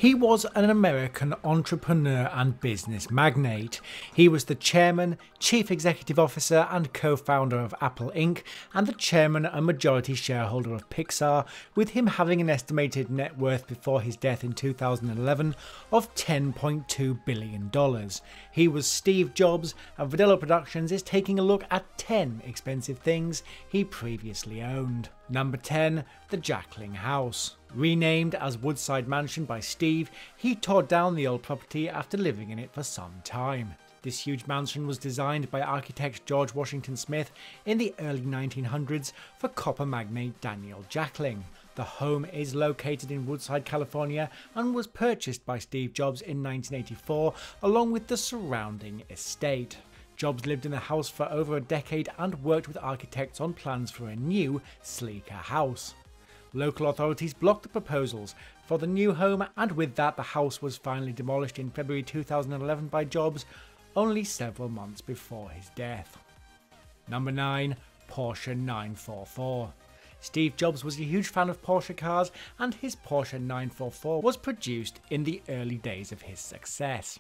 He was an American entrepreneur and business magnate. He was the chairman, chief executive officer and co-founder of Apple Inc. and the chairman and majority shareholder of Pixar, with him having an estimated net worth before his death in 2011 of $10.2 billion. He was Steve Jobs, and Vidello Productions is taking a look at 10 expensive things he previously owned. Number 10. The Jacqueline House. Renamed as Woodside Mansion by Steve, he tore down the old property after living in it for some time. This huge mansion was designed by architect George Washington Smith in the early 1900s for copper magnate Daniel Jacqueline. The home is located in Woodside, California, and was purchased by Steve Jobs in 1984 along with the surrounding estate. Jobs lived in the house for over a decade and worked with architects on plans for a new, sleeker house. Local authorities blocked the proposals for the new home, and with that the house was finally demolished in February 2011 by Jobs, only several months before his death. Number 9. Porsche 944. Steve Jobs was a huge fan of Porsche cars, and his Porsche 944 was produced in the early days of his success.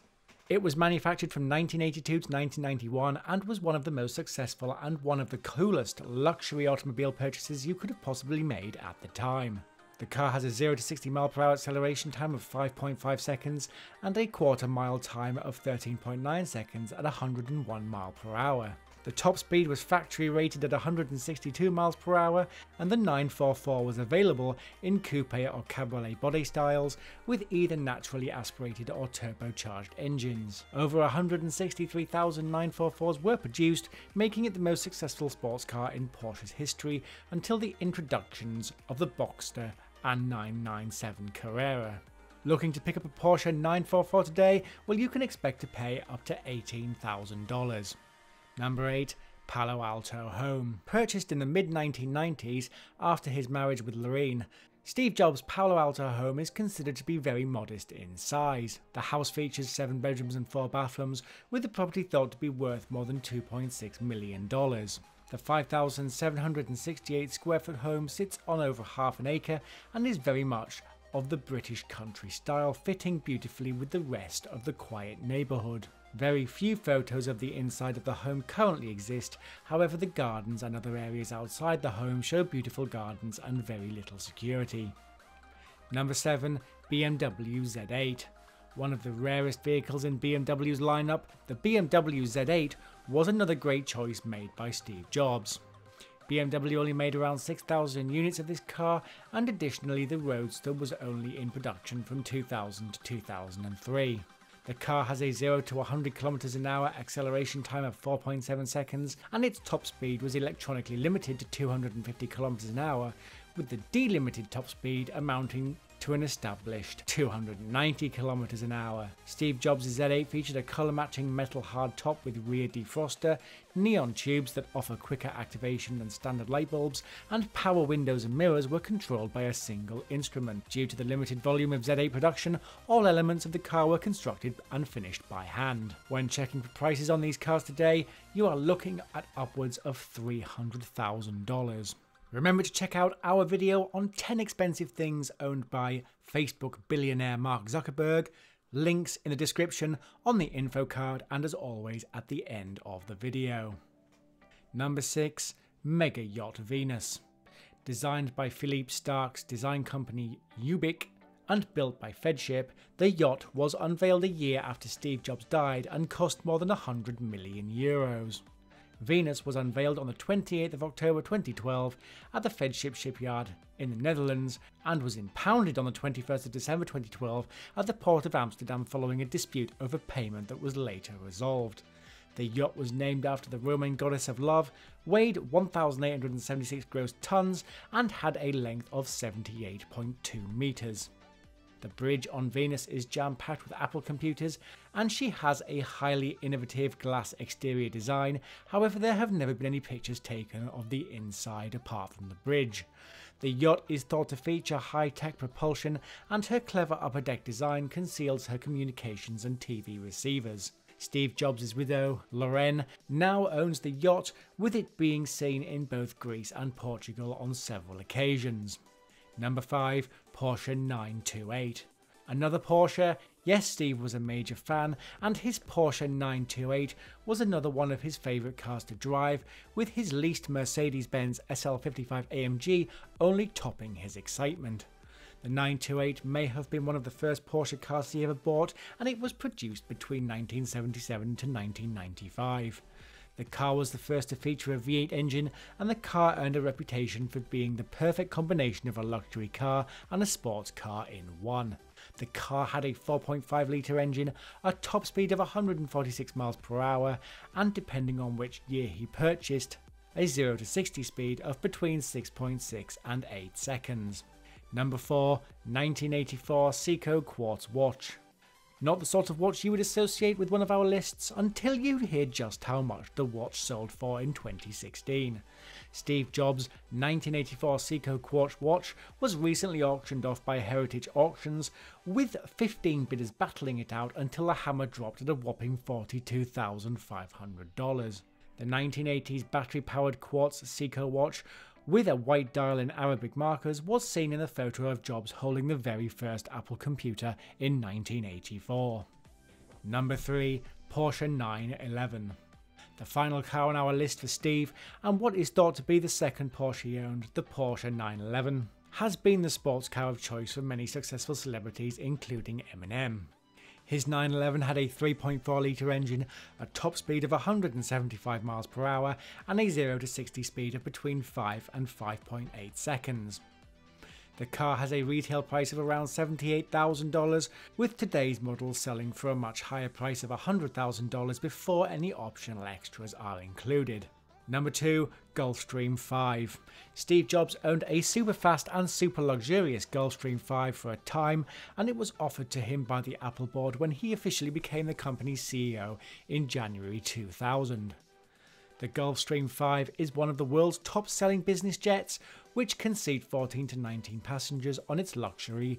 It was manufactured from 1982 to 1991 and was one of the most successful and one of the coolest luxury automobile purchases you could have possibly made at the time. The car has a 0 to 60 mph acceleration time of 5.5 seconds and a quarter-mile time of 13.9 seconds at 101 mph. The top speed was factory rated at 162 mph, and the 944 was available in coupe or cabriolet body styles with either naturally aspirated or turbocharged engines. Over 163,000 944s were produced, making it the most successful sports car in Porsche's history until the introductions of the Boxster and 997 Carrera. Looking to pick up a Porsche 944 today? Well, you can expect to pay up to $18,000. Number 8. Palo Alto home. Purchased in the mid-1990s after his marriage with Lorraine, Steve Jobs' Palo Alto home is considered to be very modest in size. The house features 7 bedrooms and 4 bathrooms, with the property thought to be worth more than $2.6 million. The 5,768 square foot home sits on over half an acre and is very much of the British country style, fitting beautifully with the rest of the quiet neighbourhood. Very few photos of the inside of the home currently exist, however the gardens and other areas outside the home show beautiful gardens and very little security. Number 7. BMW Z8. One of the rarest vehicles in BMW's lineup, the BMW Z8 was another great choice made by Steve Jobs. BMW only made around 6,000 units of this car, and additionally the Roadster was only in production from 2000 to 2003. The car has a 0 to 100 km/h acceleration time of 4.7 seconds, and its top speed was electronically limited to 250 km/h, with the delimited top speed amounting to an established 290 km/h. Steve Jobs' Z8 featured a colour-matching metal hardtop with rear defroster, neon tubes that offer quicker activation than standard light bulbs, and power windows and mirrors were controlled by a single instrument. Due to the limited volume of Z8 production, all elements of the car were constructed and finished by hand. When checking for prices on these cars today, you are looking at upwards of $300,000. Remember to check out our video on 10 expensive things owned by Facebook billionaire Mark Zuckerberg. Links in the description, on the info card, and as always at the end of the video. Number 6. Mega Yacht Venus. Designed by Philippe Starck's design company Ubik and built by Fedship, the yacht was unveiled a year after Steve Jobs died and cost more than €100 million. Venus was unveiled on the 28th of October 2012 at the Fedship shipyard in the Netherlands and was impounded on the 21st of December 2012 at the port of Amsterdam following a dispute over payment that was later resolved. The yacht was named after the Roman goddess of love, weighed 1,876 gross tons, and had a length of 78.2 meters. The bridge on Venus is jam-packed with Apple computers, and she has a highly innovative glass exterior design. However, there have never been any pictures taken of the inside apart from the bridge. The yacht is thought to feature high-tech propulsion, and her clever upper deck design conceals her communications and TV receivers. Steve Jobs' widow, Lorraine, now owns the yacht, with it being seen in both Greece and Portugal on several occasions. Number 5. Porsche 928. Another Porsche? Yes, Steve was a major fan, and his Porsche 928 was another one of his favourite cars to drive, with his leased Mercedes-Benz SL55 AMG only topping his excitement. The 928 may have been one of the first Porsche cars he ever bought, and it was produced between 1977 to 1995. The car was the first to feature a V8 engine, and the car earned a reputation for being the perfect combination of a luxury car and a sports car in one. The car had a 4.5 litre engine, a top speed of 146 miles per hour, and depending on which year he purchased, a 0 to 60 speed of between 6.6 and 8 seconds. Number 4, 1984 Seiko Quartz watch. Not the sort of watch you would associate with one of our lists until you hear just how much the watch sold for in 2016. Steve Jobs' 1984 Seiko Quartz watch was recently auctioned off by Heritage Auctions, with 15 bidders battling it out until the hammer dropped at a whopping $42,500. The 1980s battery-powered Quartz Seiko watch with a white dial in Arabic markers was seen in the photo of Jobs holding the very first Apple computer in 1984. Number 3. Porsche 911. The final car on our list for Steve, and what is thought to be the second Porsche he owned, the Porsche 911, has been the sports car of choice for many successful celebrities including Eminem. His 911 had a 3.4 litre engine, a top speed of 175 miles per hour, and a 0 to 60 speed of between 5 and 5.8 seconds. The car has a retail price of around $78,000, with today's models selling for a much higher price of $100,000 before any optional extras are included. Number 2. Gulfstream V. Steve Jobs owned a super fast and super luxurious Gulfstream V for a time, and it was offered to him by the Apple board when he officially became the company's CEO in January 2000. The Gulfstream V is one of the world's top-selling business jets, which can seat 14 to 19 passengers on its luxurious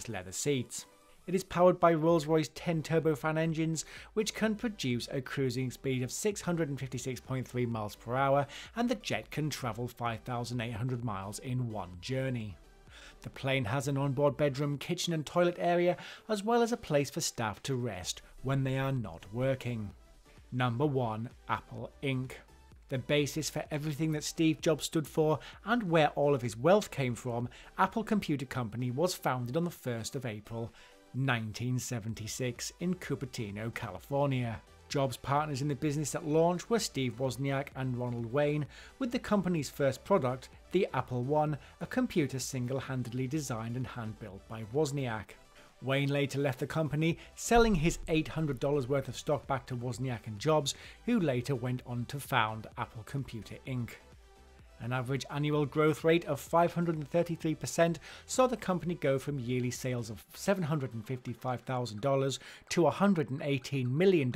leather seats. It is powered by Rolls-Royce 10 turbofan engines, which can produce a cruising speed of 656.3 miles per hour, and the jet can travel 5,800 miles in one journey. The plane has an onboard bedroom, kitchen and toilet area, as well as a place for staff to rest when they are not working. Number 1. Apple Inc. The basis for everything that Steve Jobs stood for and where all of his wealth came from, Apple Computer Company was founded on the 1st of April 1976 in Cupertino, California. Jobs' partners in the business at launch were Steve Wozniak and Ronald Wayne, with the company's first product, the Apple I, a computer single-handedly designed and hand-built by Wozniak. Wayne later left the company, selling his $800 worth of stock back to Wozniak and Jobs, who later went on to found Apple Computer Inc. An average annual growth rate of 533% saw the company go from yearly sales of $755,000 to $118 million,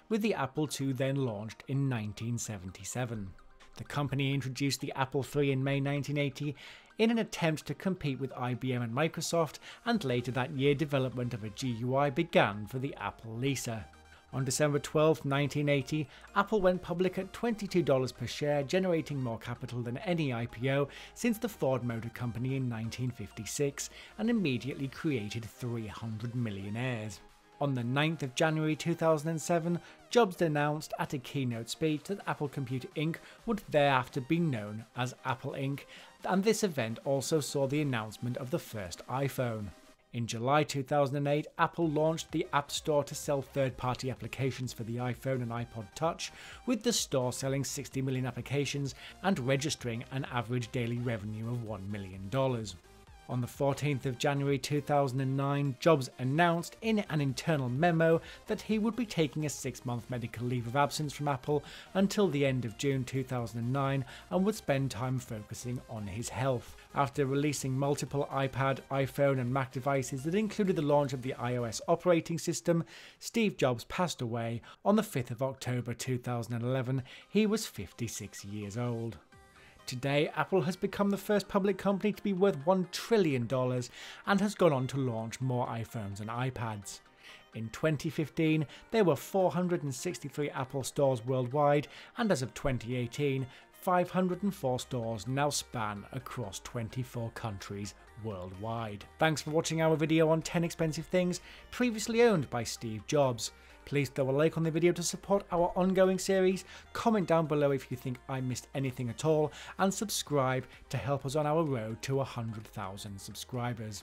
with the Apple II then launched in 1977. The company introduced the Apple III in May 1980 in an attempt to compete with IBM and Microsoft, and later that year development of a GUI began for the Apple Lisa. On December 12, 1980, Apple went public at $22 per share, generating more capital than any IPO since the Ford Motor Company in 1956, and immediately created 300 millionaires. On the 9th of January 2007, Jobs announced at a keynote speech that Apple Computer Inc. would thereafter be known as Apple Inc., and this event also saw the announcement of the first iPhone. In July 2008, Apple launched the App Store to sell third-party applications for the iPhone and iPod Touch, with the store selling 60 million applications and registering an average daily revenue of $1 million. On the 14th of January 2009, Jobs announced in an internal memo that he would be taking a 6-month medical leave of absence from Apple until the end of June 2009 and would spend time focusing on his health. After releasing multiple iPad, iPhone and Mac devices that included the launch of the iOS operating system, Steve Jobs passed away on the 5th of October 2011. He was 56 years old. Today, Apple has become the first public company to be worth $1 trillion and has gone on to launch more iPhones and iPads. In 2015, there were 463 Apple stores worldwide, and as of 2018, 504 stores now span across 24 countries worldwide. Thanks for watching our video on 10 expensive things previously owned by Steve Jobs. Please throw a like on the video to support our ongoing series, comment down below if you think I missed anything at all, and subscribe to help us on our road to 100,000 subscribers.